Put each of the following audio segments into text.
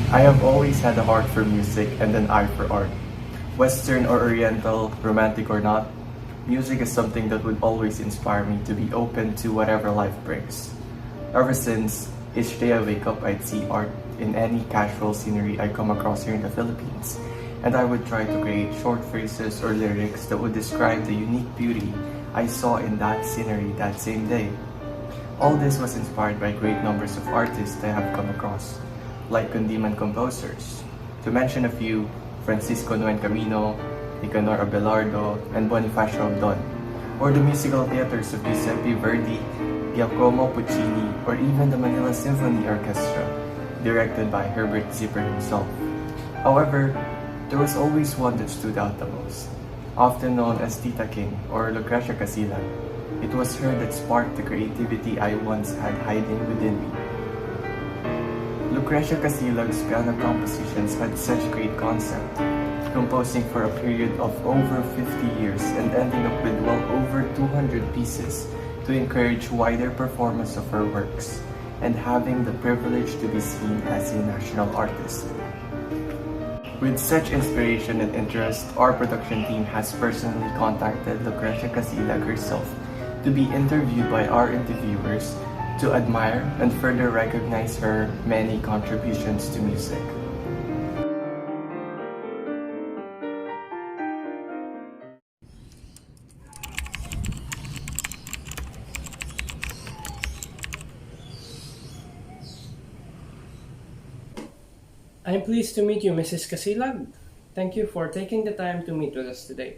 I have always had a heart for music and an eye for art. Western or Oriental, romantic or not, music is something that would always inspire me to be open to whatever life brings. Ever since, each day I wake up, I'd see art in any casual scenery I come across here in the Philippines, and I would try to create short phrases or lyrics that would describe the unique beauty I saw in that scenery that same day. All this was inspired by great numbers of artists I have come across, like Kundiman composers. To mention a few, Francisco Noen Camino, Nicanor Abelardo, and Bonifacio Abdon, or the musical theaters of Giuseppe Verdi, Giacomo Puccini, or even the Manila Symphony Orchestra, directed by Herbert Zipper himself. However, there was always one that stood out the most, often known as Tita King or Lucrecia Kasilag. It was her that sparked the creativity I once had hiding within me. Lucrecia Casilag's piano compositions had such great concept, composing for a period of over 50 years and ending up with well over 200 pieces to encourage wider performance of her works, and having the privilege to be seen as a national artist. With such inspiration and interest, our production team has personally contacted Lucrecia Kasilag herself to be interviewed by our interviewers to admire and further recognize her many contributions to music. I'm pleased to meet you, Mrs. Kasilag. Thank you for taking the time to meet with us today.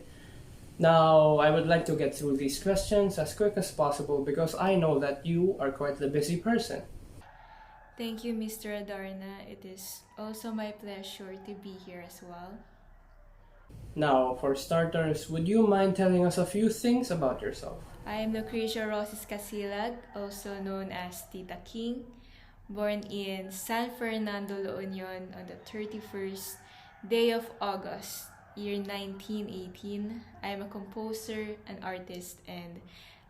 Now, I would like to get through these questions as quick as possible because I know that you are quite the busy person. Thank you, Mr. Adarna. It is also my pleasure to be here as well. Now, for starters, would you mind telling us a few things about yourself? I am Lucrecia Roces Kasilag, also known as Tita King, born in San Fernando, La Union on the 31st day of August, year 1918. I am a composer, an artist, and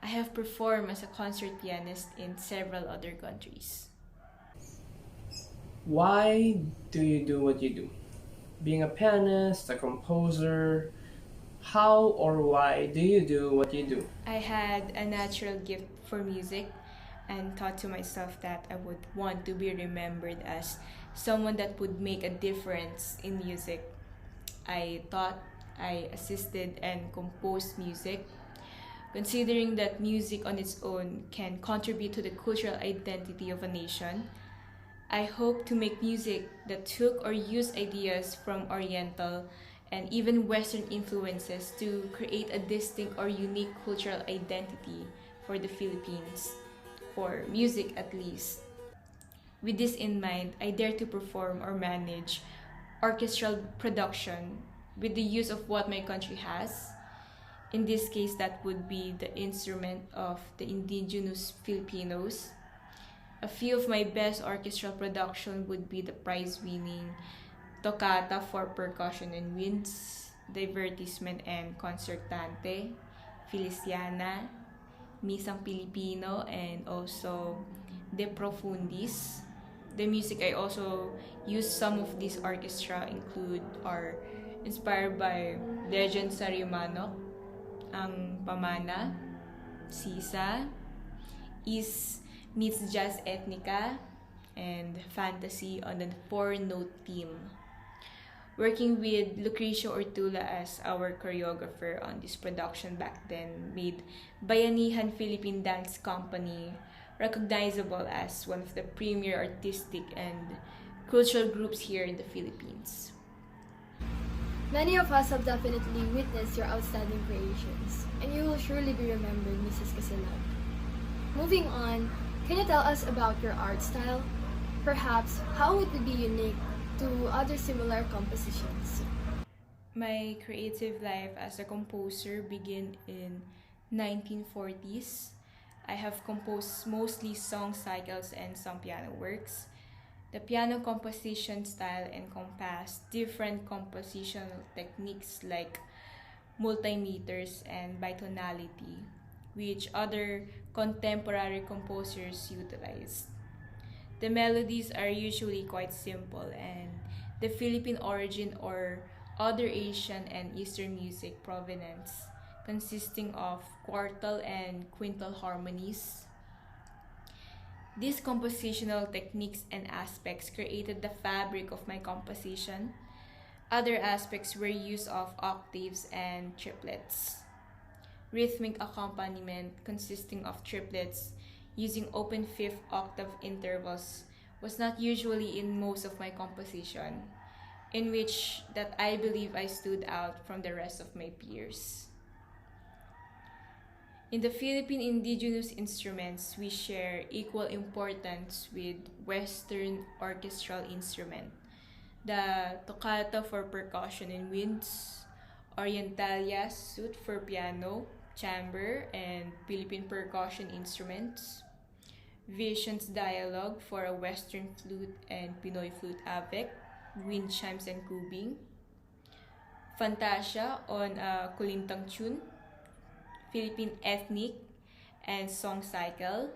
I have performed as a concert pianist in several other countries. Why do you do what you do? Being a pianist, a composer, how or why do you do what you do? I had a natural gift for music and thought to myself that I would want to be remembered as someone that would make a difference in music. I thought I assisted and composed music, considering that music on its own can contribute to the cultural identity of a nation. I hope to make music that took or used ideas from Oriental and even Western influences to create a distinct or unique cultural identity for the Philippines, for music at least. With this in mind, I dare to perform or manage orchestral production with the use of what my country has. In this case, that would be the instrument of the indigenous Filipinos. A few of my best orchestral production would be the prize-winning Toccata for Percussion and Winds, Divertisement and Concertante, Feliciana, Misang Pilipino, and also De Profundis. The music I also use some of these orchestra include are inspired by Legend sa Rimanok, Ang Pamana, Sisa, Is meets Jazz Ethnica, and Fantasy on the four-note theme. Working with Lucrecia Ortula as our choreographer on this production back then made Bayanihan Philippine Dance Company recognizable as one of the premier artistic and cultural groups here in the Philippines. Many of us have definitely witnessed your outstanding creations, and you will surely be remembered, Mrs. Kasilag. Moving on, can you tell us about your art style? Perhaps how would it be unique to other similar compositions? My creative life as a composer began in 1940s. I have composed mostly song cycles and some piano works. The piano composition style encompassed different compositional techniques like multimeters and bitonality, which other contemporary composers utilized. The melodies are usually quite simple, and the Philippine origin or other Asian and Eastern music provenance, consisting of quartal and quintal harmonies. These compositional techniques and aspects created the fabric of my composition. Other aspects were use of octaves and triplets. Rhythmic accompaniment consisting of triplets using open fifth octave intervals was not usually in most of my composition, in which that I believe I stood out from the rest of my peers. In the Philippine indigenous instruments, we share equal importance with Western orchestral instrument. The toccata for percussion and winds, orientalia suite for piano, chamber, and Philippine percussion instruments, Visions dialogue for a Western flute and Pinoy flute avec, wind chimes and kubing, Fantasia on a kulintang tune, Philippine ethnic and song cycle,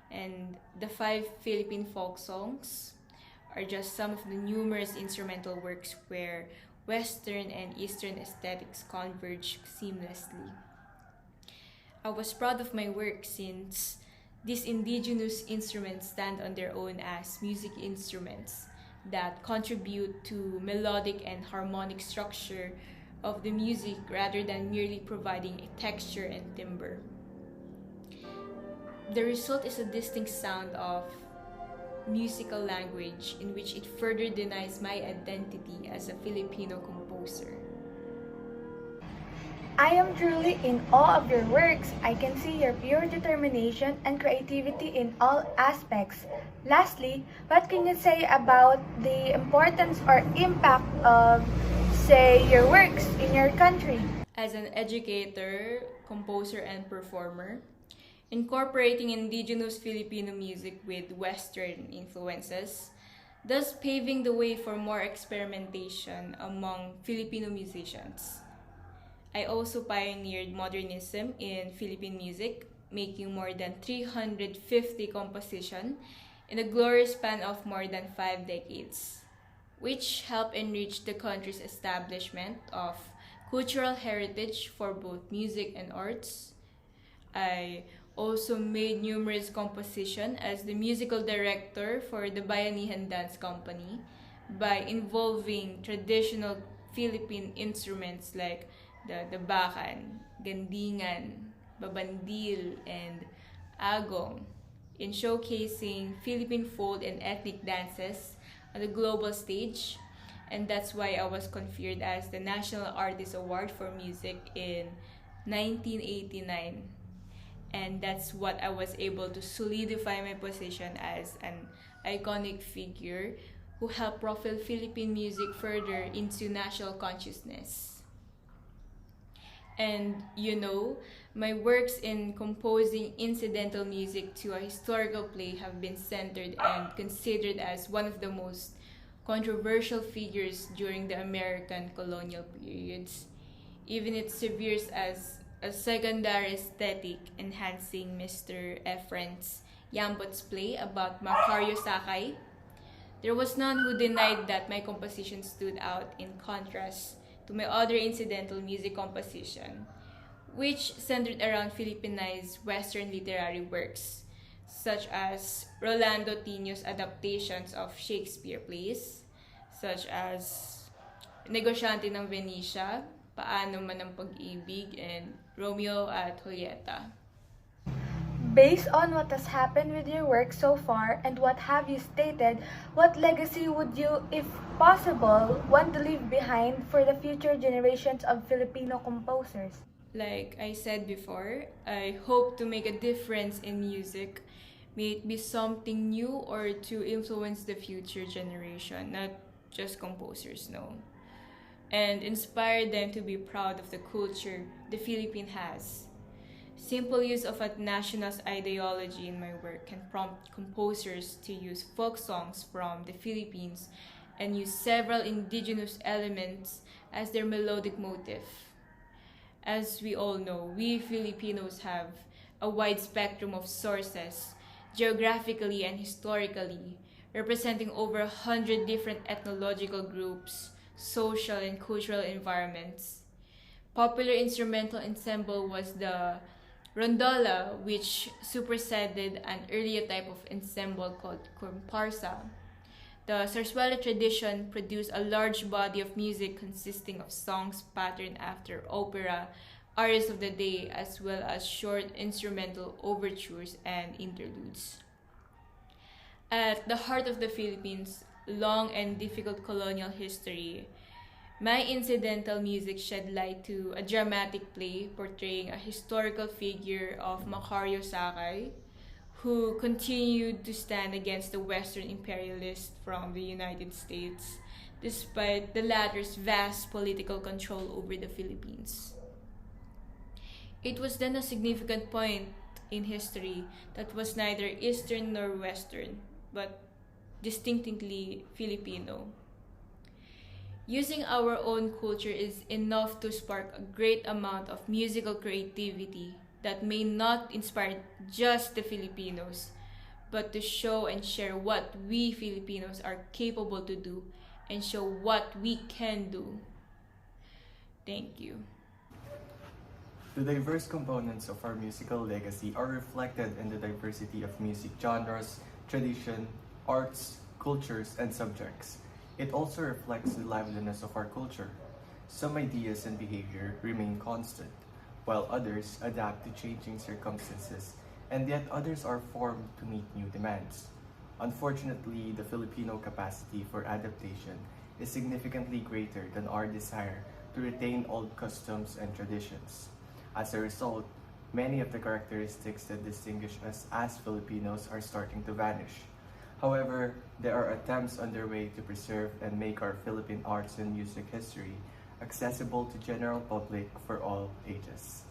and the 5 Philippine folk songs are just some of the numerous instrumental works where Western and Eastern aesthetics converge seamlessly. I was proud of my work since these indigenous instruments stand on their own as music instruments that contribute to melodic and harmonic structure of the music rather than merely providing a texture and timbre. The result is a distinct sound of musical language in which it further denies my identity as a Filipino composer. I am truly in awe of your works. I can see your pure determination and creativity in all aspects. Lastly, what can you say about the importance or impact of, say, your works in your country? As an educator, composer, and performer, incorporating indigenous Filipino music with Western influences, thus paving the way for more experimentation among Filipino musicians. I also pioneered modernism in Philippine music, making more than 350 compositions in a glorious span of more than 5 decades, which helped enrich the country's establishment of cultural heritage for both music and arts. I also made numerous compositions as the musical director for the Bayanihan Dance Company by involving traditional Philippine instruments like the bakan, gandingan, babandil, and agong in showcasing Philippine folk and ethnic dances on the global stage. And that's why I was conferred as the National Artist Award for Music in 1989. And that's what I was able to solidify my position as an iconic figure who helped propel Philippine music further into national consciousness. And my works in composing incidental music to a historical play have been centered and considered as one of the most controversial figures during the American colonial periods. Even it serves as a secondary aesthetic enhancing Mr. Efren's Yambot's play about Macario Sakay. There was none who denied that my composition stood out in contrast to my other incidental music composition, which centered around Filipinized Western literary works, such as Rolando Tino's adaptations of Shakespeare plays, such as Negosyante ng Venecia, Paano Man ang Pag-ibig, and Romeo at Julieta. Based on what has happened with your work so far and what have you stated, what legacy would you, if possible, want to leave behind for the future generations of Filipino composers? Like I said before, I hope to make a difference in music, may it be something new or to influence the future generation, not just composers, no. And inspire them to be proud of the culture the Philippines has. Simple use of a nationalist ideology in my work can prompt composers to use folk songs from the Philippines and use several indigenous elements as their melodic motif. As we all know, we Filipinos have a wide spectrum of sources geographically and historically, representing over 100 different ethnological groups, social and cultural environments. Popular instrumental ensemble was the rondola, which superseded an earlier type of ensemble called comparsa. The Sarsuela tradition produced a large body of music consisting of songs patterned after opera, arias of the day, as well as short instrumental overtures and interludes. At the heart of the Philippines' long and difficult colonial history, my incidental music shed light to a dramatic play portraying a historical figure of Macario Sakay, who continued to stand against the Western imperialists from the United States, despite the latter's vast political control over the Philippines. It was then a significant point in history that was neither Eastern nor Western, but distinctly Filipino. Using our own culture is enough to spark a great amount of musical creativity that may not inspire just the Filipinos, but to show and share what we Filipinos are capable to do and show what we can do. Thank you. The diverse components of our musical legacy are reflected in the diversity of music genres, tradition, arts, cultures, and subjects. It also reflects the liveliness of our culture. Some ideas and behavior remain constant, while others adapt to changing circumstances, and yet others are formed to meet new demands. Unfortunately, the Filipino capacity for adaptation is significantly greater than our desire to retain old customs and traditions. As a result, many of the characteristics that distinguish us as Filipinos are starting to vanish. However, there are attempts underway to preserve and make our Philippine arts and music history accessible to general public for all ages.